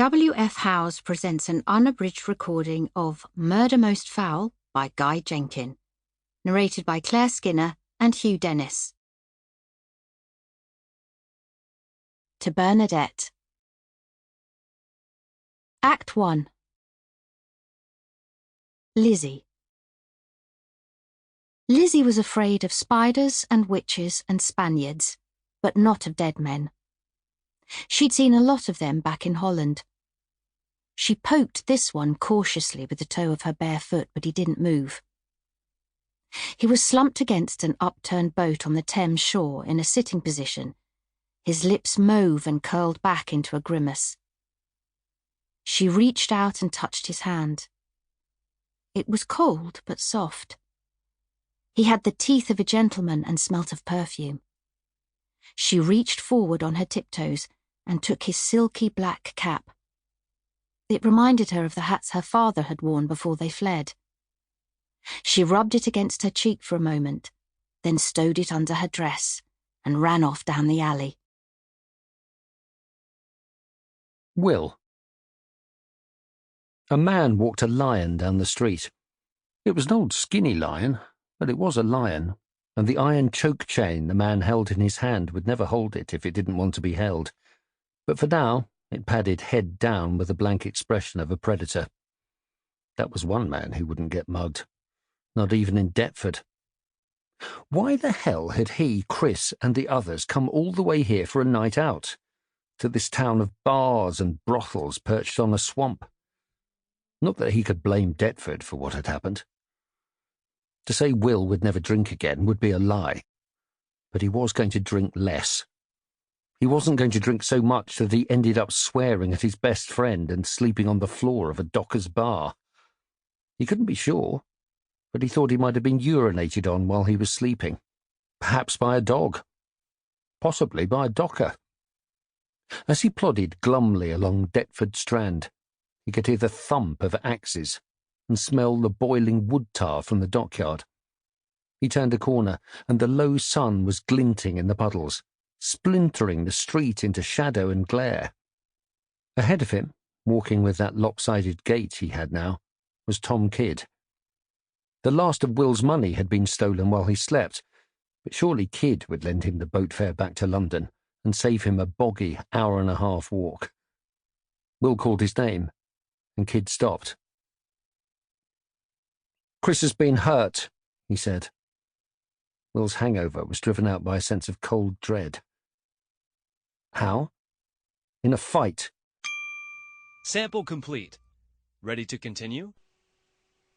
W.F. Howes presents an unabridged recording of Murder Most Foul by Guy Jenkin, narrated by Claire Skinner and Hugh Dennis. To Bernadette. Act 1. Lizzie. Lizzie was afraid of spiders and witches and Spaniards, but not of dead men. She'd seen a lot of them back in Holland. She poked this one cautiously with the toe of her bare foot, but he didn't move. He was slumped against an upturned boat on the Thames shore in a sitting position, his lips mauve and curled back into a grimace. She reached out and touched his hand. It was cold but soft. He had the teeth of a gentleman and smelt of perfume. She reached forward on her tiptoes and took his silky black cap. It reminded her of the hats her father had worn before they fled. She rubbed it against her cheek for a moment, then stowed it under her dress and ran off down the alley. Will. A man walked a lion down the street. It was an old skinny lion, but it was a lion, and the iron choke chain the man held in his hand would never hold it if it didn't want to be held. But for now, it padded head down with the blank expression of a predator. That was one man who wouldn't get mugged, not even in Deptford. Why the hell had he, Chris, and the others come all the way here for a night out, to this town of bars and brothels perched on a swamp? Not that he could blame Deptford for what had happened. To say Will would never drink again would be a lie, but he was going to drink less. He wasn't going to drink so much that he ended up swearing at his best friend and sleeping on the floor of a docker's bar. He couldn't be sure, but he thought he might have been urinated on while he was sleeping. Perhaps by a dog. Possibly by a docker. As he plodded glumly along Deptford Strand, he could hear the thump of axes and smell the boiling wood tar from the dockyard. He turned a corner, and the low sun was glinting in the puddles, splintering the street into shadow and glare. Ahead of him, walking with that lopsided gait he had now, was Tom Kidd. The last of Will's money had been stolen while he slept, but surely Kidd would lend him the boat fare back to London and save him a boggy hour-and-a-half walk. Will called his name, and Kidd stopped. "Chris has been hurt," he said. Will's hangover was driven out by a sense of cold dread. "How?" "In a fight." Sample complete. Ready to continue?